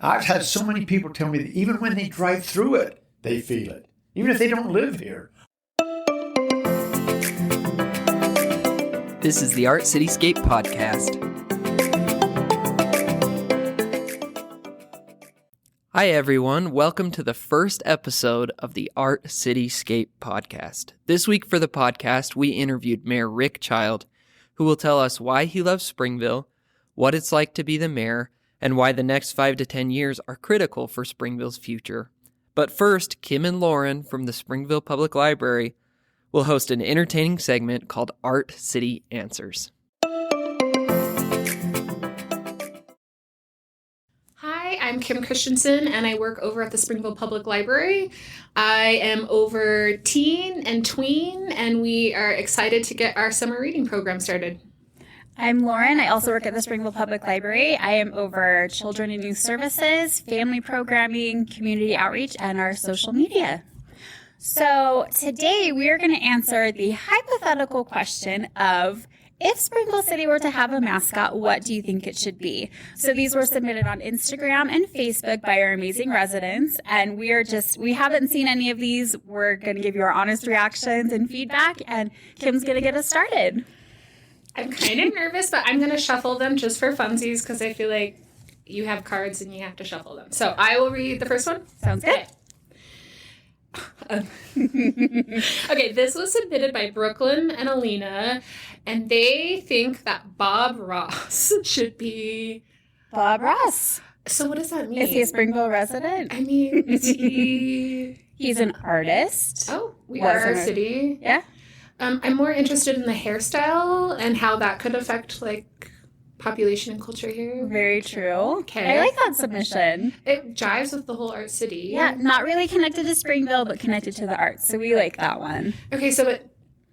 I've had so many people tell me that even when they drive through it, they feel it, even if they don't live here. This is the Art Cityscape Podcast. Hi everyone, welcome to the first episode of the Art Cityscape Podcast. This week for the podcast, we interviewed Mayor Rick Child, who will tell us why he loves Springville, what it's like to be the mayor, and why the next 5 to 10 years are critical for Springville's future. But first, Kim and Lauren from the Springville Public Library will host an entertaining segment called Art City Answers. Hi, I'm Kim Christensen, and I work over at the Springville Public Library. I am over teen and tween, and we are excited to get our summer reading program started. I'm Lauren. I also work at the Springville Public Library. I am over children and youth services, family programming, community outreach, and our social media. So today we are going to answer the hypothetical question of, if Springville City were to have a mascot, what do you think it should be? So these were submitted on Instagram and Facebook by our amazing residents, and we haven't seen any of these. We're going to give you our honest reactions and feedback, and Kim's going to get us started. I'm kind of nervous, but I'm going to shuffle them just for funsies because I feel like you have cards and you have to shuffle them. So I will read the first one. Sounds good. Okay, this was submitted by Brooklyn and Alina, and they think that Bob Ross should be... Bob Ross. So what does that mean? Is he a Springville resident? I mean, is he... He's an artist. Oh, we are a city. Yeah. I'm more interested in the hairstyle and how that could affect, like, population and culture here. Very true. Okay. I like that submission. It jives with the whole art city. Yeah, not really connected to Springville, but connected to the arts. So we like that one. Okay, so but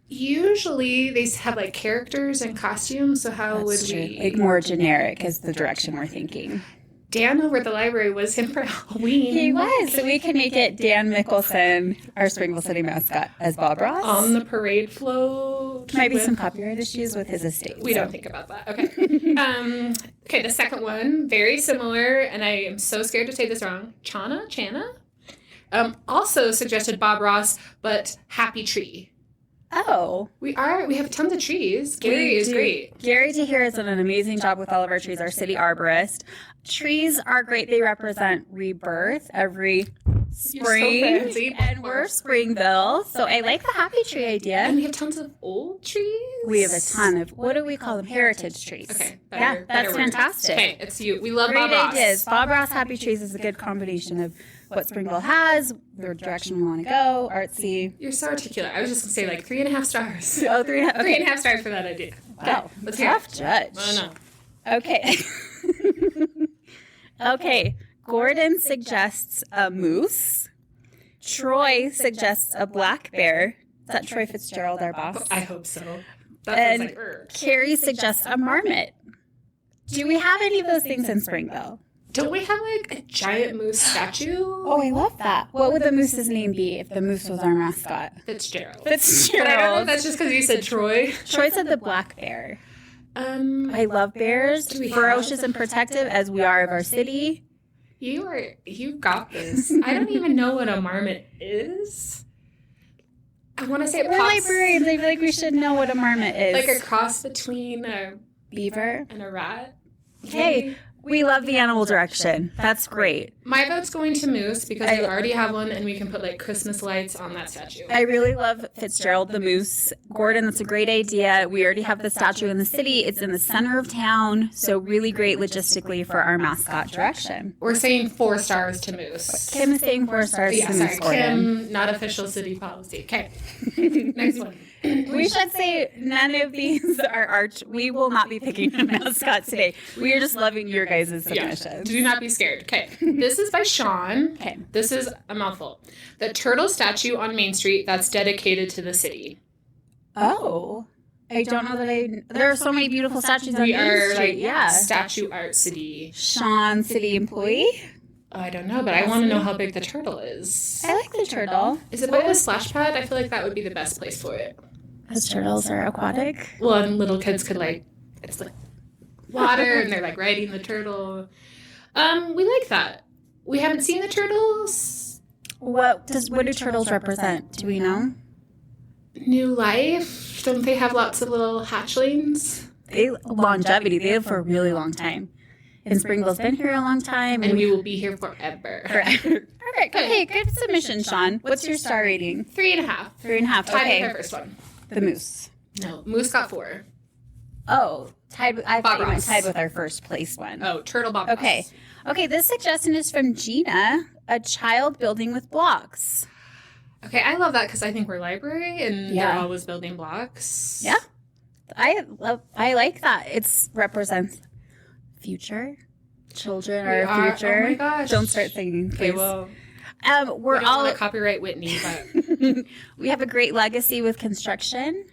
usually they have, like, characters and costumes, so how That's would true. we... Like, more generic is the direction we're thinking. Dan over at the library was him for Halloween. He was. So we can make it Dan Mickelson, our Springville City mascot, as Bob Ross. On the parade float. Might be some copyright issues with his estate. We don't think about that. Okay. Okay, the second one, very similar, and I am so scared to say this wrong. Chana? Also suggested Bob Ross, but Happy Tree. Oh. We have tons of trees. Gary is great. Gary Tahir has done an amazing job with all of our trees, our city arborist. Trees are great. They represent rebirth every spring. You're so fancy. And we're Springville. So I like the happy tree idea. And we have tons of old trees. We have a ton of, what do we call them? Heritage trees. Okay. That's fantastic. Okay, it's you. We love Great Bob Ross. ideas. Bob Ross Happy Trees is a good combination of what Springville has, the direction we want to go, artsy. You're so articulate. I was just going to say like 3.5 stars. Oh, 3.5. Okay. 3.5 stars for that idea. Wow. Okay, let's hear it. Tough judge. Oh, no. Okay. Okay. Gordon suggests a moose. Troy suggests a black bear. Is that Troy Fitzgerald, our boss? I hope so. That And sounds like Carrie suggests a marmot. Do we have any of those things in Springville? Don't we have like a giant moose statue? Oh, I love that. What would the moose's name be if the moose was our mascot? Fitzgerald. Fitzgerald. But I don't know if that's just because you said Troy. Troy said the black bear. I love bears, ferocious and protective as we are of our city. You got this. I don't even know what a marmot is. I want to say We're librarians. I feel like we should know what a marmot is. like a cross between a beaver and a rat. Hey, we love the animal direction. That's great. My vote's going to moose because we already have one and we can put like Christmas lights on that statue. I really love Fitzgerald the moose. Gordon, that's a great idea. We already have the statue in the city. It's in the center of town, so really great logistically for our mascot direction. We're saying 4 stars to moose. Kim is saying 4 stars to moose, Gordon. Kim, not official city policy. Okay. Next one. We should say none of these are arch. We will not be picking a mascot today. We are just loving your guys' submissions. Yeah, do not be scared. Okay. This is by Sean. Okay. This is a mouthful. The turtle statue on Main Street that's dedicated to the city. Oh. I don't know that there are so many beautiful statues on Main Street. Yeah. Statue art city. Sean, city employee. I don't know, but I want to know how big the turtle is. I like the turtle. Is it by the splash pad? I feel like that would be the best place for it. Because turtles are aquatic. Well, and little kids could it's like water and they're like riding the turtle. We like that. We haven't seen the turtles. What do turtles represent? Do we know? New life. Don't they have lots of little hatchlings? Longevity. They live for a really long time. And Springville's been here a long time. And we will be here forever. Forever. Perfect. Okay, good submission, Sean. What's your star rating? 3.5. 3.5. Tied Okay. with our first one. The moose. No, Moose got 4. Oh, I thought you meant Ross. tied with our first place one. Oh, Turtle Bob Okay. Ross. Okay, this suggestion is from Gina, a child building with blocks. Okay, I love that because I think we're library and Yeah. they're always building blocks. Yeah. I like that. It represents future. Children are are- future. oh my gosh. Don't start singing, please. Okay, well, We're we don't all want to copyright Whitney, but we have a great legacy with construction.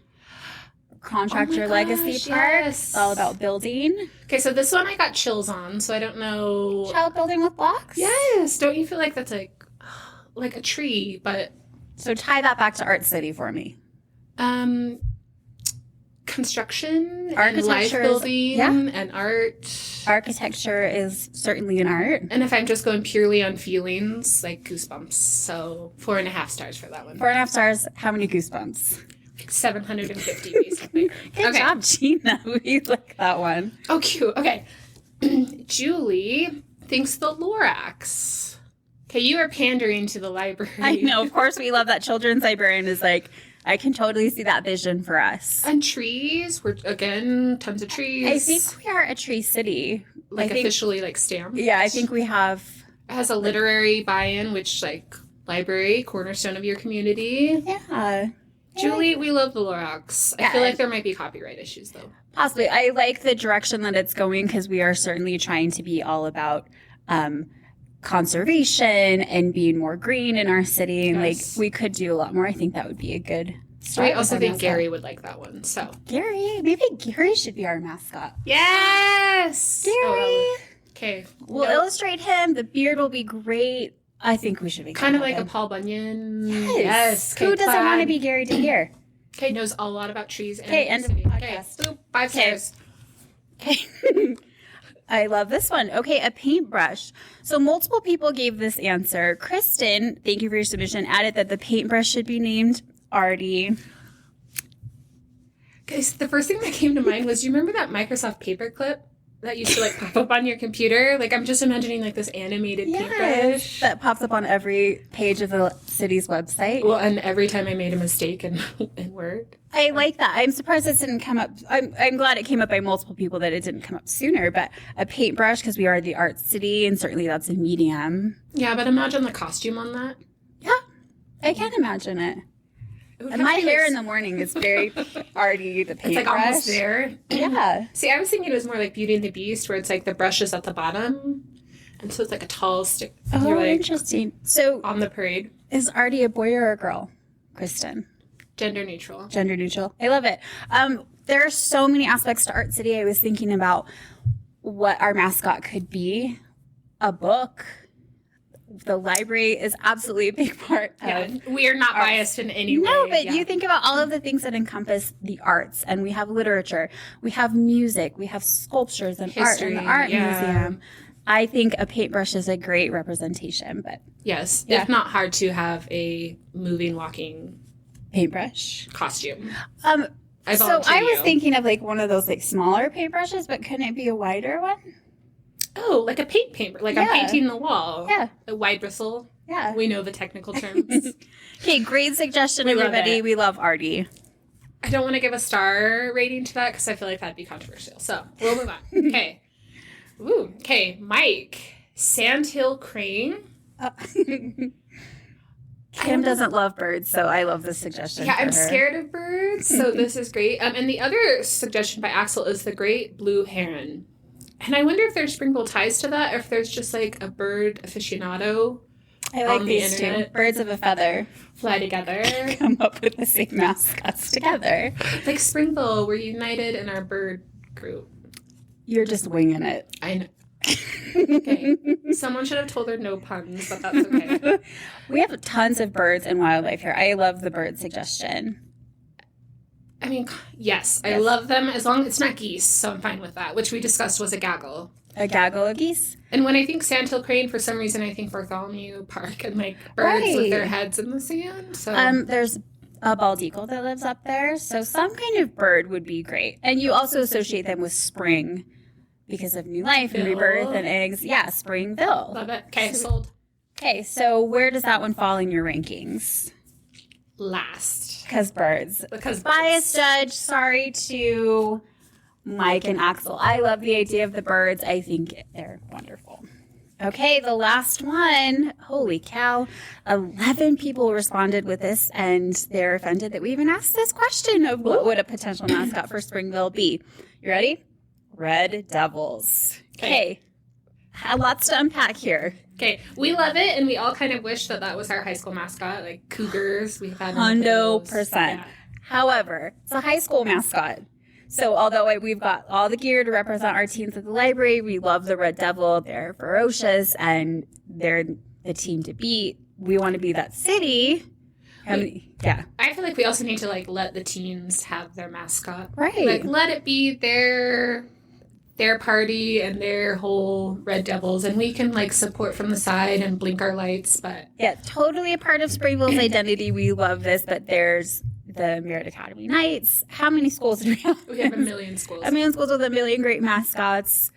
Contractor Oh my legacy gosh, part. yes. It's all about building. okay. So this one I got chills on, so I don't know. Child building with blocks? Yes, don't you feel like that's like a tree, but So tie that back to Art City for me. construction, and Architecture life is- building, yeah. and art. Architecture is certainly an art. And if I'm just going purely on feelings, like goosebumps. So 4.5 stars for that one. 4.5 stars. How many goosebumps? 750 basically. Good Okay. job, Gina. We like that one. Oh, cute. Okay. Julie thinks the Lorax. Okay, you are pandering to the library. I know. Of course, we love that children's librarian is like, I can totally see that vision for us. And trees. We're, again, tons of trees. I think we are a tree city. Like, I think- officially, like, stamped. Yeah, I think we have. It has a literary buy-in, which, like, library, cornerstone of your community. Yeah. Julie, we love the Lorax. I Yeah. feel like there might be copyright issues, though. Possibly. I like the direction that it's going because we are certainly trying to be all about conservation and being more green in our city. And Yes. like we could do a lot more. I think that would be a good I start. also with our think mascot. Gary would like that one, so. Maybe Gary should be our mascot. Yes! Gary. Okay. We'll illustrate him. The beard will be great. I think we should be Kind of going like a with Paul Bunyan. him. Yes. Who doesn't want to be Gary to hear? Okay, knows a lot about trees. And Okay, end of city. the Okay, podcast. boop, 5 Okay. stars. Okay. I love this one. Okay, a paintbrush. So multiple people gave this answer. Kristen, thank you for your submission, added that the paintbrush should be named Artie. Guys, the first thing that came to mind was, you remember that Microsoft paperclip that used to like pop up on your computer? Like, I'm just imagining like this animated paintbrush. That pops up on every page of the city's website. Well, and every time I made a mistake in Word. I like that. I'm surprised this didn't come up. I'm glad it came up by multiple people that it didn't come up sooner. But a paintbrush, because we are the art city, and certainly that's a medium. Yeah, but imagine the costume on that. Yeah, I can imagine it. It would And have my to be, hair like, in the morning is very arty, the It's paintbrush. like almost there. Yeah. See, I was thinking it was more like Beauty and the Beast, where it's like the brush is at the bottom. And so it's like a tall stick. Oh, You're like interesting. So on the parade. is Artie a boy or a girl, Kristen? Gender neutral. Gender neutral. I love it. There are so many aspects to Art City. I was thinking about what our mascot could be. A book. The library is absolutely a big part of. Yeah, we are not biased in any way. No, but Yeah. you think about all of the things that encompass the arts, and we have literature, we have music, we have sculptures and art in the History, art yeah. museum. I think a paintbrush is a great representation, but Yes, Yeah. if not hard to have a moving, walking paintbrush. costume. I volunteer I was you. thinking of like one of those like smaller paintbrushes, but couldn't it be a wider one? Oh, like a paint, like I'm Yeah. painting the wall. Yeah. A wide bristle. Yeah. We know the technical terms. Okay, great suggestion, We love everybody. it. We love Artie. I don't want to give a star rating to that because I feel like that'd be controversial. So we'll move on. Okay. Ooh. Okay. Mike. Sandhill Crane. Kim doesn't love birds, so I love this suggestion. Yeah, for I'm her. scared of birds, so this is great. And the other suggestion by Axel is the great blue heron. And I wonder if there's Springville ties to that, or if there's just like a bird aficionado I like on the these two. internet. Birds of a feather fly together. come up with the same mascots together. Like Springville, we're united in our bird group. You're just winging it. I know. Okay. Someone should have told her no puns, but that's okay. We have tons of birds and wildlife here. I love the bird suggestion. I mean, yes, I Yes. love them as long as it's not geese, so I'm fine with that, which we discussed was a gaggle. a gaggle of geese. And when I think sandhill crane, for some reason, I think Bartholomew Park and like birds with their heads in the sand. So there's a bald eagle that lives up there, so some kind of bird would be great. And you also associate them with spring because of new life and rebirth and eggs. Yeah, Springville. Love it. Okay, sold. Okay, so where does that one fall in your rankings? Last. Because birds. Because biased judge. Sorry to Mike and Axel. I love the idea of the birds. I think they're wonderful. Okay, the last one. Holy cow. 11 people responded with this, and they're offended that we even asked this question of what would a potential mascot for Springville be. You ready? Red Devils. Okay. Lots to unpack here. Okay, we love it, and we all kind of wish that was our high school mascot, like Cougars. We've had 100%. Yeah. However, it's a high school mascot. So although we've got all the gear to represent our teams at the library, we love the Red Devil. They're ferocious, and they're the team to beat. We want to be that city. Yeah. I feel like we also need to like let the teens have their mascot. Right. Like let it be their party and their whole Red Devils, and we can like support from the side and blink our lights. But yeah, totally a part of Springville's identity. We love this, but there's the Merit Academy Knights. How many schools do we have? We have a million schools. A million schools with a million great mascots.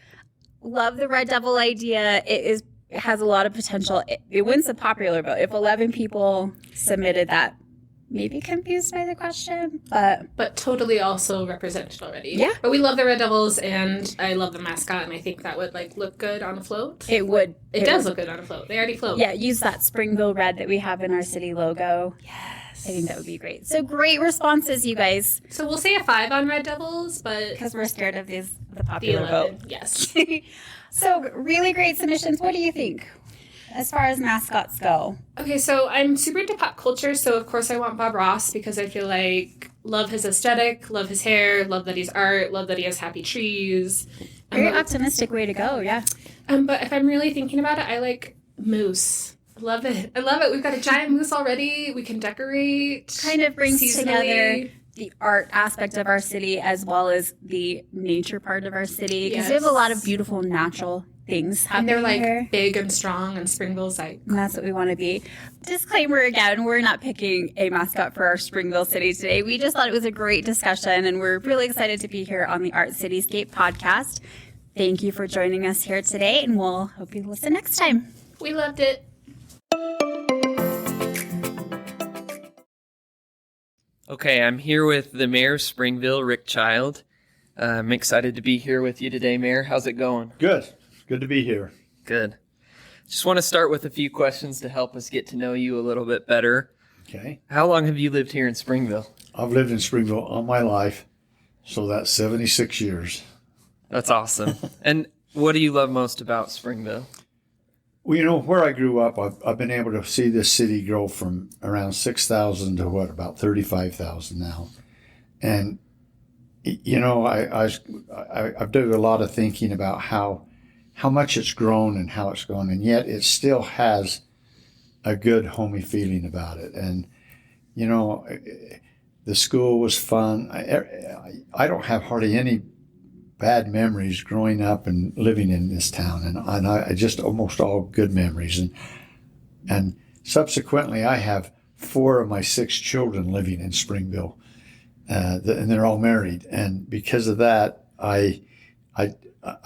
Love the Red Devil idea. It has a lot of potential. It wins the popular vote. If 11 people submitted that, maybe confused by the question, but totally also represented already. Yeah. But we love the Red Devils, and I love the mascot, and I think that would like look good on a float. It would. It does look good on a float. They already float. Yeah, use that Springville red that we have in our city logo. Yes. I think that would be great. So great responses, you guys. So we'll say a 5 on Red Devils, but because we're scared of the the popular 11. vote. Yes. So really great submissions. What do you think as far as mascots go? Okay, so I'm super into pop culture, so of course I want Bob Ross because I feel like love his aesthetic, love his hair, love that he's art, love that he has happy trees. Very optimistic way to go, yeah. But if I'm really thinking about it, I like moose. I love it. I love it. We've got a giant moose already. We can decorate. Kind of brings seasonally together the art aspect of our city as well as the nature part of our city. Because we have a lot of beautiful natural things happening and they're like here. big and strong, and Springville's like, and that's what we want to be. Disclaimer again, we're not picking a mascot for our Springville city today. We just thought it was a great discussion, and we're really excited to be here on the Art Cityscape podcast. Thank you for joining us here today, and we'll hope you listen next time. we loved it. Okay, I'm here with the mayor of Springville, Rick Child. I'm excited to be here with you today, Mayor. How's it going? Good. Good to be here. Good. Just want to start with a few questions to help us get to know you a little bit better. Okay. How long have you lived here in Springville? I've lived in Springville all my life, so that's 76 years. That's awesome. And what do you love most about Springville? Well, you know, where I grew up, I've been able to see this city grow from around 6,000 to about 35,000 now. And, you know, I've done a lot of thinking about how much it's grown and how it's grown, and yet it still has a good homey feeling about it. And, you know, the school was fun. I don't have hardly any bad memories growing up and living in this town, and I just almost all good memories. And subsequently, I have 4 of my 6 children living in Springville, and they're all married. And because of that, I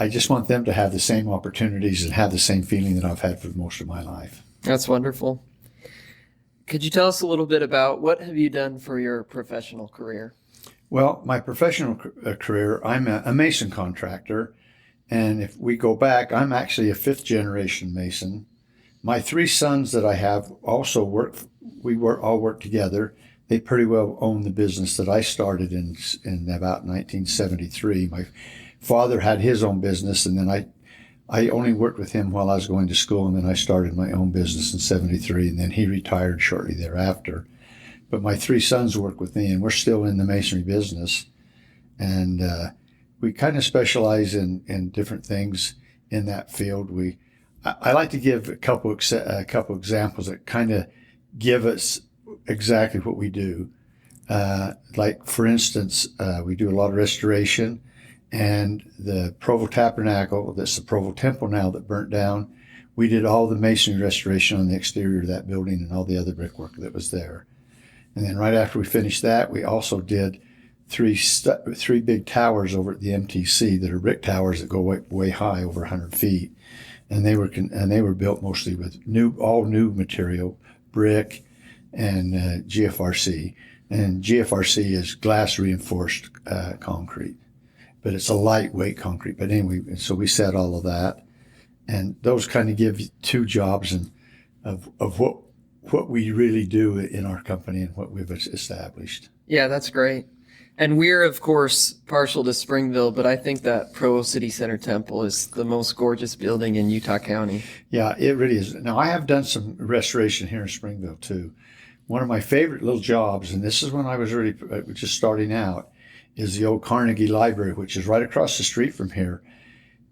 just want them to have the same opportunities and have the same feeling that I've had for most of my life. That's wonderful. Could you tell us a little bit about what have you done for your professional career? Well, my professional career, I'm a mason contractor. And if we go back, I'm actually a 5th generation mason. My 3 sons that I have also all work together. They pretty well own the business that I started in about 1973. My father had his own business, and then I only worked with him while I was going to school, and then I started my own business in 73, and then he retired shortly thereafter. But my 3 sons work with me, and we're still in the masonry business. And we kind of specialize in different things in that field. I like to give a couple examples that kind of give us exactly what we do. Like, for instance, we do a lot of restoration, and the Provo Tabernacle, that's the Provo Temple now, that burnt down. We did all the masonry restoration on the exterior of that building and all the other brickwork that was there. And then right after we finished that, we also did three big towers over at the MTC that are brick towers that go way high, over 100 feet. And they were built mostly with all new material, brick and GFRC. And GFRC is glass reinforced concrete, but it's a lightweight concrete. But anyway, so we set all of that, and those kind of give you two jobs of what we really do in our company and what we've established. Yeah, that's great. And we're, of course, partial to Springville, but I think that Provo City Center Temple is the most gorgeous building in Utah County. Yeah, it really is. Now, I have done some restoration here in Springville, too. One of my favorite little jobs, and this is when I was really just starting out, is the old Carnegie Library, which is right across the street from here.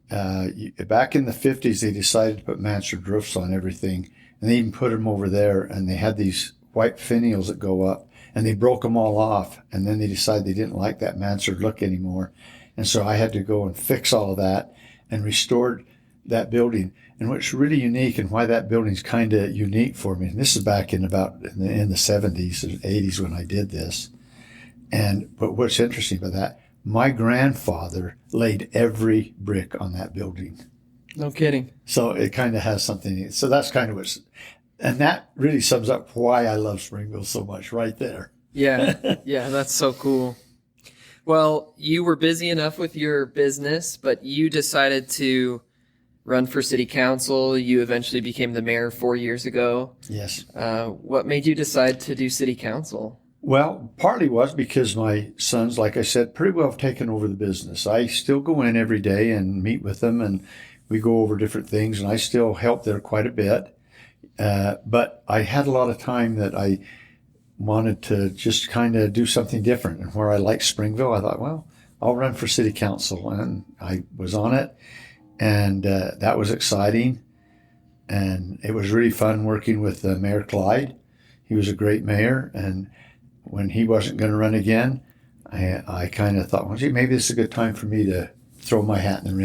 Back in the 50s, they decided to put mansard roofs on everything, and they even put them over there, and they had these white finials that go up, and they broke them all off, and then they decided they didn't like that mansard look anymore. And so I had to go and fix all of that and restored that building. And what's really unique and why that building's kind of unique for me, and this is back in the 70s and 80s when I did this. But what's interesting about that, my grandfather laid every brick on that building. No kidding. So it kind of has something. So that's kind of what's, and that really sums up why I love Springville so much right there. Yeah. Yeah. That's so cool. Well, you were busy enough with your business, but you decided to run for city council. You eventually became the mayor 4 years ago. Yes. What made you decide to do city council? Well, partly was because my sons, like I said, pretty well have taken over the business. I still go in every day and meet with them, and we go over different things, and I still help there quite a bit. But I had a lot of time that I wanted to just kind of do something different. And where I like Springville, I thought, well, I'll run for city council. And I was on it, and that was exciting. And it was really fun working with Mayor Clyde. He was a great mayor, and when he wasn't going to run again, I kind of thought, well, gee, maybe this is a good time for me to throw my hat in the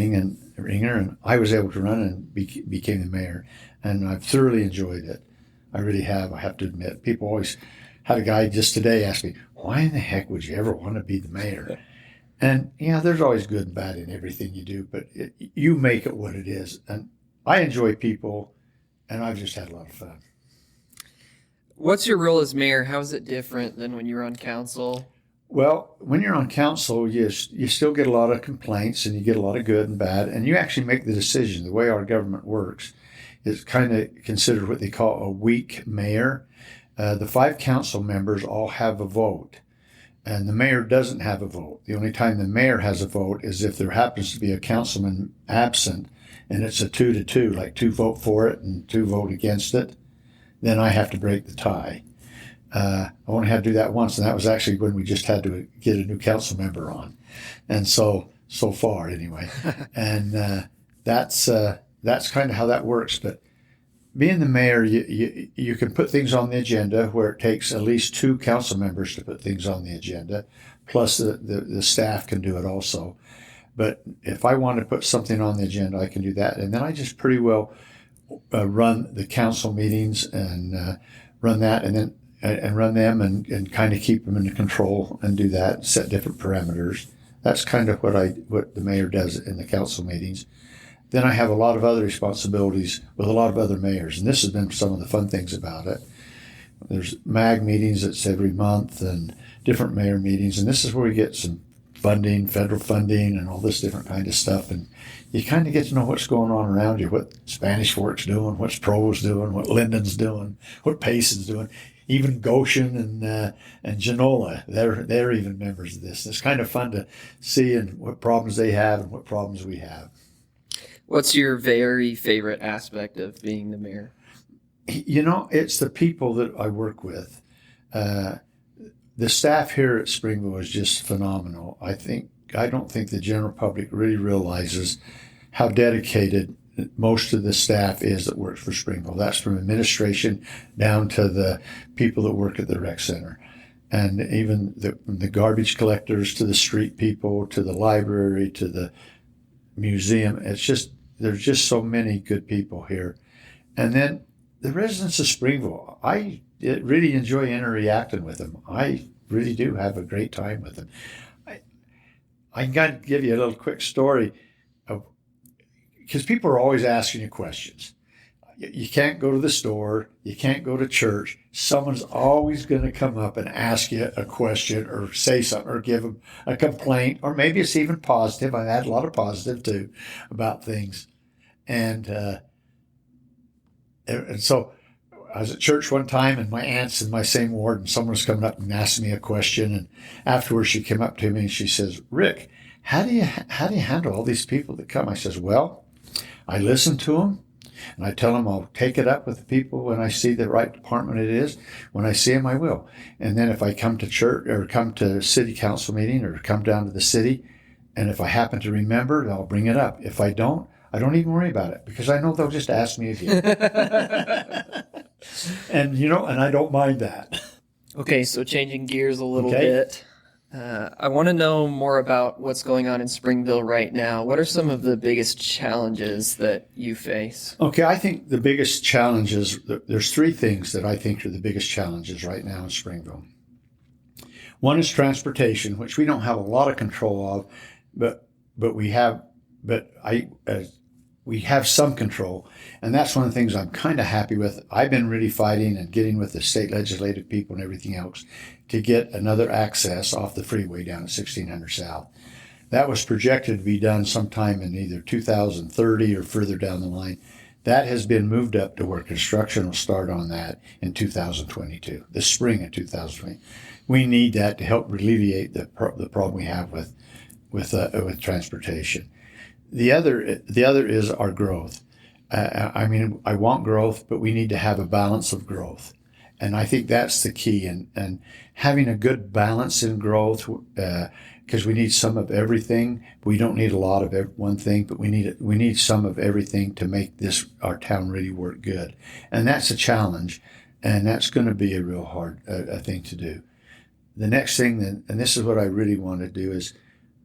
ringer, and I was able to run and became the mayor, and I've thoroughly enjoyed it. I really have. I have to admit, people always had a guy just today ask me, why in the heck would you ever want to be the mayor? And yeah, there's always good and bad in everything you do, but you make it what it is. And I enjoy people, and I've just had a lot of fun. What's your role as mayor? How is it different than when you were on council? Well, when you're on council, you still get a lot of complaints, and you get a lot of good and bad, and you actually make the decision. The way our government works is kind of considered what they call a weak mayor. The 5 council members all have a vote, and the mayor doesn't have a vote. The only time the mayor has a vote is if there happens to be a councilman absent, and it's a 2-2, like 2 vote for it and 2 vote against it. Then I have to break the tie. I only had to do that once, and that was actually when we just had to get a new council member on. And so far anyway. And that's kind of how that works. But being the mayor, you can put things on the agenda where it takes at least 2 council members to put things on the agenda, plus the staff can do it also. But if I want to put something on the agenda, I can do that. And then I just pretty well run the council meetings and run that, and then run them and kind of keep them in control and do that, set different parameters. That's kind of what the mayor does in the council meetings. Then I have a lot of other responsibilities with a lot of other mayors, and this has been some of the fun things about it. There's MAG meetings that's every month and different mayor meetings, and this is where we get some funding, federal funding, and all this different kind of stuff. And you kind of get to know what's going on around you, what Spanish Fork's doing, what's Provo's doing, what Linden's doing, what Payson's doing. Even Goshen and Genola, they're even members of this. It's kind of fun to see and what problems they have and what problems we have. What's your very favorite aspect of being the mayor? You know, it's the people that I work with. The staff here at Springville is just phenomenal. I don't think the general public really realizes how dedicated most of the staff is that works for Springville. That's from administration down to the people that work at the rec center. and even the garbage collectors to the street people to the library to the museum. It's just, there's just so many good people here. And then the residents of Springville, I really enjoy interacting with them. I really do have a great time with them. I got to give you a little quick story of, because people are always asking you questions. You can't go to the store. You can't go to church. Someone's always going to come up and ask you a question or say something or give them a complaint, or maybe it's even positive. I've had a lot of positive too about things. And so I was at church one time, and my aunt's in my same ward, and someone was coming up and asking me a question. And afterwards she came up to me and she says, "Rick, how do you handle all these people that come?" I says, "Well, I listen to them. And I tell them I'll take it up with the people when I see the right department it is. When I see them, I will. And then if I come to church or come to city council meeting or come down to the city, and if I happen to remember, I'll bring it up. If I don't even worry about it, because I know they'll just ask me again." And, and I don't mind that. Okay, so changing gears a little bit. I want to know more about what's going on in Springville right now. What are some of the biggest challenges that you face? Okay, I think the biggest challenges, there's three things that I think are the biggest challenges right now in Springville. One is transportation, which we don't have a lot of control of, but we have some control, and that's one of the things I'm kind of happy with. I've been really fighting and getting with the state legislative people and everything else to get another access off the freeway down at 1600 South. That was projected to be done sometime in either 2030 or further down the line. That has been moved up to where construction will start on that in 2022, the spring of 2020. We need that to help alleviate the problem we have with transportation. The other is our growth. I want growth, but we need to have a balance of growth. And I think that's the key. And having a good balance in growth, because we need some of everything. We don't need a lot of one thing, but we need some of everything to make our town really work good. And that's a challenge, and that's going to be a real hard thing to do. The next thing, and this is what I really want to do, is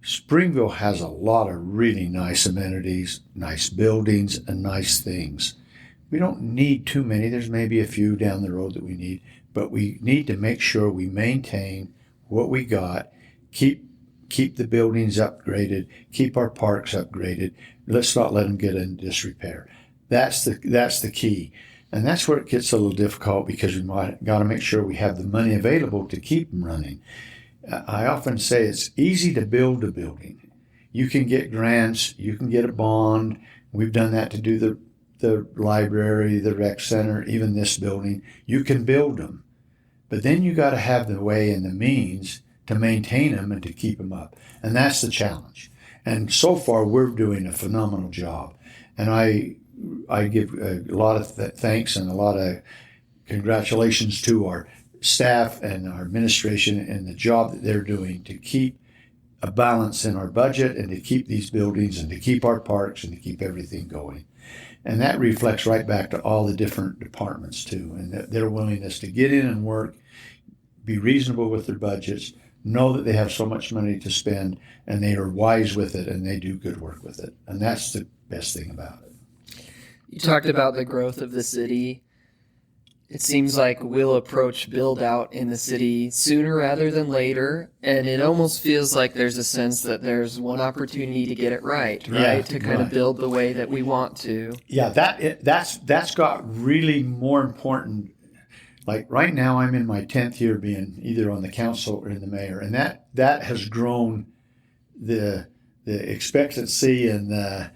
Springville has a lot of really nice amenities, nice buildings, and nice things. We don't need too many. There's maybe a few down the road that we need, but we need to make sure we maintain what we got, keep the buildings upgraded, keep our parks upgraded. Let's not let them get in disrepair. That's the key. And that's where it gets a little difficult, because we got to make sure we have the money available to keep them running. I often say it's easy to build a building. You can get grants, you can get a bond. We've done that to do the library, the rec center, even this building. You can build them. But then you got to have the way and the means to maintain them and to keep them up. And that's the challenge. And so far, we're doing a phenomenal job. And I give a lot of thanks and a lot of congratulations to our staff and our administration and the job that they're doing to keep a balance in our budget and to keep these buildings and to keep our parks and to keep everything going. And that reflects right back to all the different departments too, and their willingness to get in and work, be reasonable with their budgets, know that they have so much money to spend, and they are wise with it, and they do good work with it. And that's the best thing about it. You talked about the growth of the city. It seems like we'll approach build out in the city sooner rather than later, and it almost feels like there's a sense that there's one opportunity to get it right? To kind of build the way that we want to. Yeah, that's got really more important. Like right now, I'm in my 10th year being either on the council or in the mayor, and that has grown the expectancy and the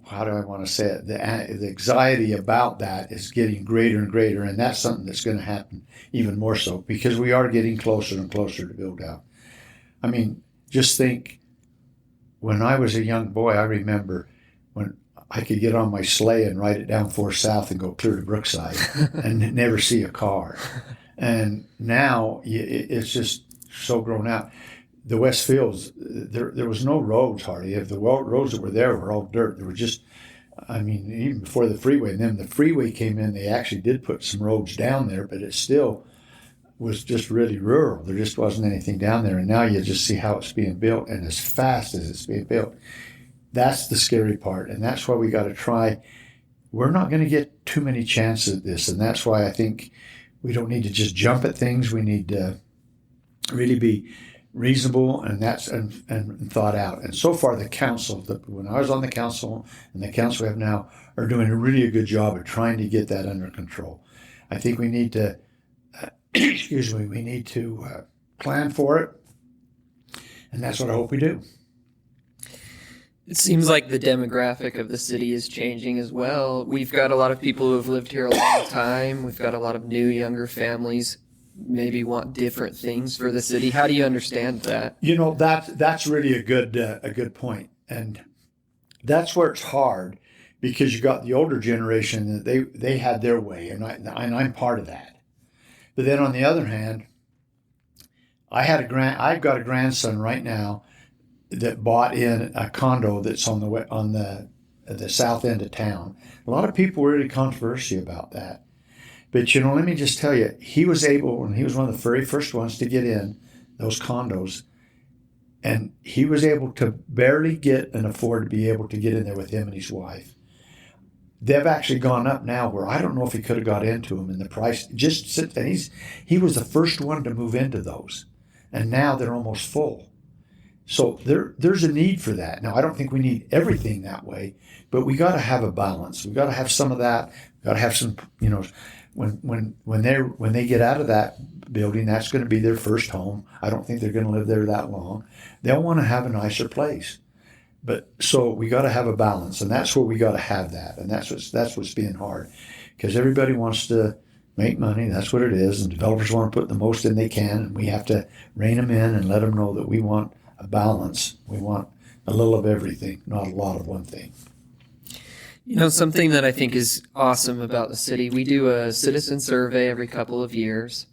how do I want to say it? The anxiety about that is getting greater and greater, and that's something that's going to happen even more so because we are getting closer and closer to build out. I mean, just think, when I was a young boy, I remember when I could get on my sleigh and ride it down 4 South and go clear to Brookside and never see a car. And now it's just so grown out. The West Fields, there was no roads hardly. The roads that were there were all dirt. There were just, I mean, even before the freeway. And then the freeway came in, they actually did put some roads down there, but it's still, was just really rural. There just wasn't anything down there. And now you just see how it's being built, and as fast as it's being built. That's the scary part. And that's why we got to try. We're not going to get too many chances at this. And that's why I think we don't need to just jump at things. We need to really be reasonable and thought out. And so far, the council, when I was on the council and the council we have now, are doing a good job of trying to get that under control. I think we need to, we need to plan for it. And that's what I hope we do. It seems like the demographic of the city is changing as well. We've got a lot of people who have lived here a long time. We've got a lot of new, younger families maybe want different things for the city. How do you understand that? That's really a good point. And that's where it's hard, because you got the older generation that they had their way, and I'm part of that. But then on the other hand, I've got a grandson right now that bought in a condo that's on the south end of town. A lot of people were really controversial about that. But, let me just tell you, he was able, and he was one of the very first ones to get in those condos, and he was able to barely get and afford to be able to get in there with him and his wife. They've actually gone up now where I don't know if he could have got into them, and the price he was the first one to move into those, and now they're almost full. So there's a need for that. Now, I don't think we need everything that way, but we got to have a balance. We got to have some of that. We got to have some, when they get out of that building, that's going to be their first home. I don't think they're going to live there that long. They'll want to have a nicer place. But so we got to have a balance, and that's where we got to have that. And that's what's being hard, because everybody wants to make money. That's what it is. And developers want to put the most in they can, and we have to rein them in and let them know that we want a balance. We want a little of everything, not a lot of one thing. Something that I think is awesome about the city, we do a citizen survey every couple of years.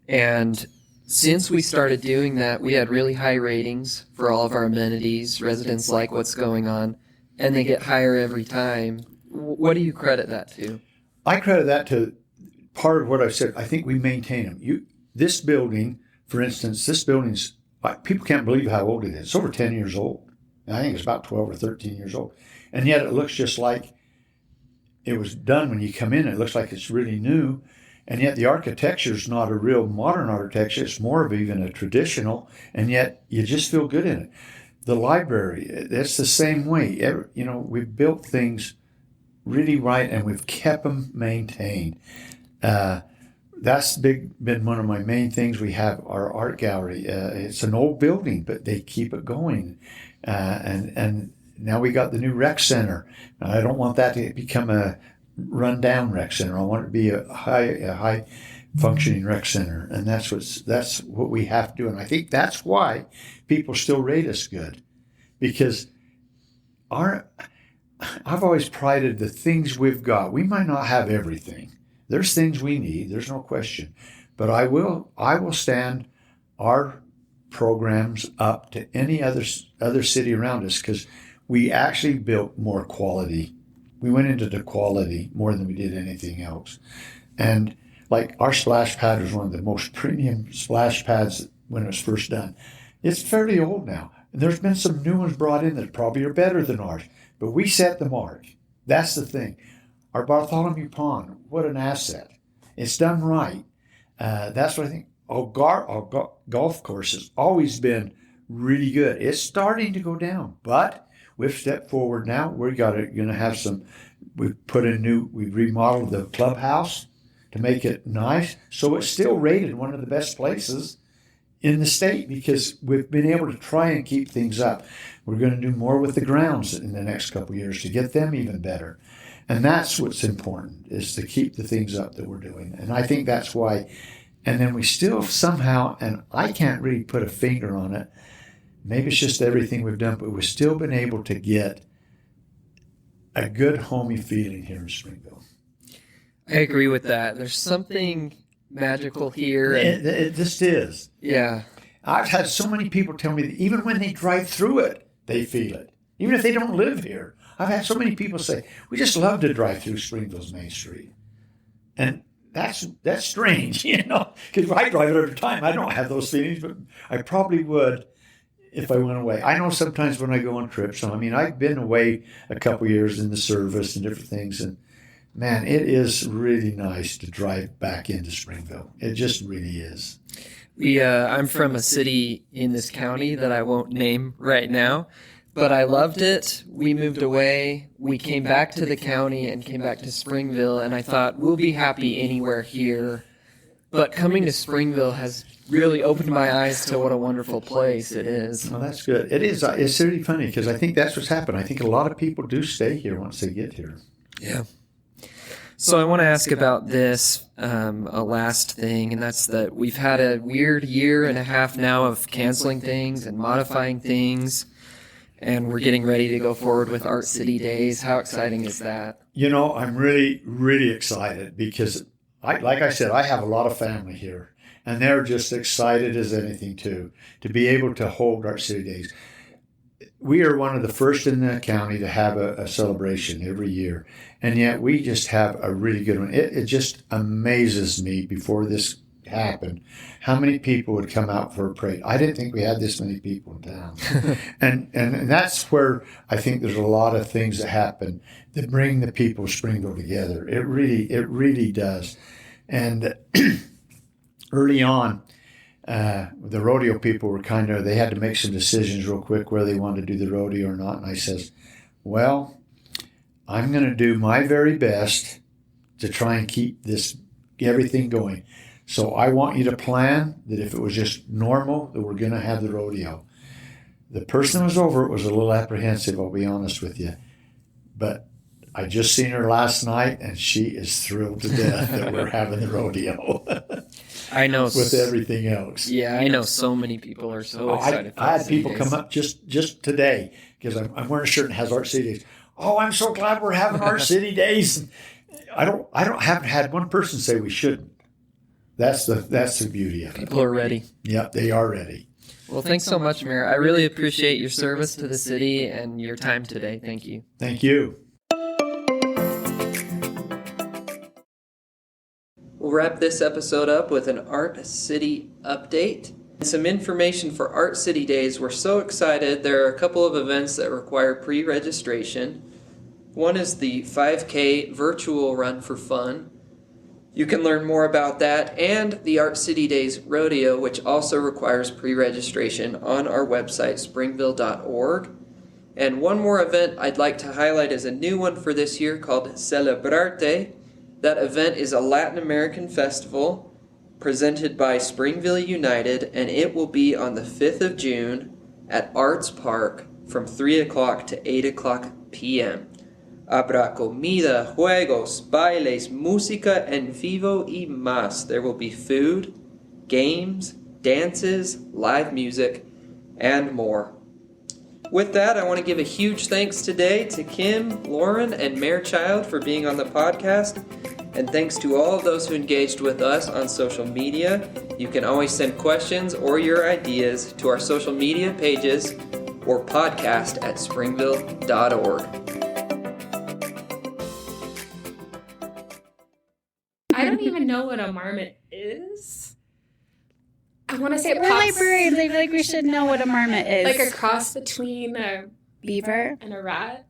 And since we started doing that, we had really high ratings for all of our amenities. Residents like what's going on, and they get higher every time. What do you credit that to? I credit that to part of what I said. I think we maintain them. This building, for instance, people can't believe how old it is. It's over 10 years old. I think it's about 12 or 13 years old. And yet it looks just like it was done when you come in. It looks like it's really new. And yet the architecture is not a real modern architecture. It's more of even a traditional. And yet you just feel good in it. The library, that's the same way. We've built things really right, and we've kept them maintained. That's been one of my main things. We have our art gallery. It's an old building, but they keep it going. And now we got the new rec center. I don't want that to become a run-down rec center. I want it to be a high functioning rec center. And that's what we have to do. And I think that's why people still rate us good, because I've always prided the things we've got. We might not have everything. There's things we need, there's no question. But I will stand our programs up to any other city around us, because we actually built more quality. We went into the quality more than we did anything else. And like our splash pad was one of the most premium splash pads when it was first done. It's fairly old now. And there's been some new ones brought in that probably are better than ours. But we set the mark. That's the thing. Our Bartholomew Pond, what an asset. It's done right. That's what I think. Our golf course has always been really good. It's starting to go down, but we've stepped forward now. We've remodeled the clubhouse to make it nice. So it's still rated one of the best places in the state, because we've been able to try and keep things up. We're going to do more with the grounds in the next couple of years to get them even better. And that's what's important, is to keep the things up that we're doing. And I think that's why. And then we still somehow, and I can't really put a finger on it, maybe it's just everything we've done, but we've still been able to get a good homey feeling here in Springville. I agree with that. There's something magical here. It just is. Yeah. I've had so many people tell me that even when they drive through it, they feel it. Even if they don't live here. I've had so many people say, we just love to drive through Springville's Main Street. And that's strange, you know, because I drive it every time. I don't have those feelings, but I probably would if I went away. I know sometimes when I go on trips, so I mean, I've been away a couple years in the service and different things, and man, it is really nice to drive back into Springville. It just really is. I'm from a city in this county that I won't name right now, but I loved it. We moved away. We came back to the county and came back to Springville, and I thought, we'll be happy anywhere here. But coming to Springville has really opened my eyes to what a wonderful place it is. Well, that's good. It is. It's really funny because I think that's what's happened. I think a lot of people do stay here once they get here. Yeah. So I want to ask about this, a last thing, and that's that we've had a weird year and a half now of canceling things and modifying things, and we're getting ready to go forward with Art City Days. How exciting is that? You know, I'm really, really excited because, like I said, I have a lot of family here, and they're just excited as anything, too, to be able to hold Art City Days. We are one of the first in the county to have a celebration every year, and yet we just have a really good one. It just amazes me before this happened how many people would come out for a parade. I didn't think we had this many people in town. and that's where I think there's a lot of things that happen that bring the people of Springville together. It really does. And early on, the rodeo people were they had to make some decisions real quick where they wanted to do the rodeo or not. And I says, well, I'm going to do my very best to try and keep everything going. So I want you to plan that if it was just normal, that we're going to have the rodeo. The person that was over it was a little apprehensive, I'll be honest with you. But I just seen her last night, and she is thrilled to death that we're having the rodeo. I know. With everything else. Yeah, I know so many people are so excited. I had people come up just today because I'm wearing a shirt that has Art City Days. Oh, I'm so glad we're having Art City Days. Haven't had one person say we shouldn't. That's the beauty of it. People are ready. Yep, they are ready. Well, thanks so much, Mayor. I really appreciate your service to the city and your time today. Thank you. Thank you. We'll wrap this episode up with an Art City update. Some information for Art City Days. We're so excited. There are a couple of events that require pre-registration. One is the 5K virtual run for fun. You can learn more about that and the Art City Days Rodeo, which also requires pre-registration, on our website, springville.org. And one more event I'd like to highlight is a new one for this year called Celebrarte. That event is a Latin American festival presented by Springville United, and it will be on the 5th of June at Arts Park from 3 o'clock to 8 o'clock p.m. Habrá comida, juegos, bailes, música en vivo y más. There will be food, games, dances, live music, and more. With that, I want to give a huge thanks today to Kim, Lauren, and Mayor Child for being on the podcast. And thanks to all of those who engaged with us on social media. You can always send questions or your ideas to our social media pages or podcast at springville.org. I don't even know what a marmot is. I want to say it We're pops librarians. I feel like we should know what a marmot is. like a cross between a beaver and a rat.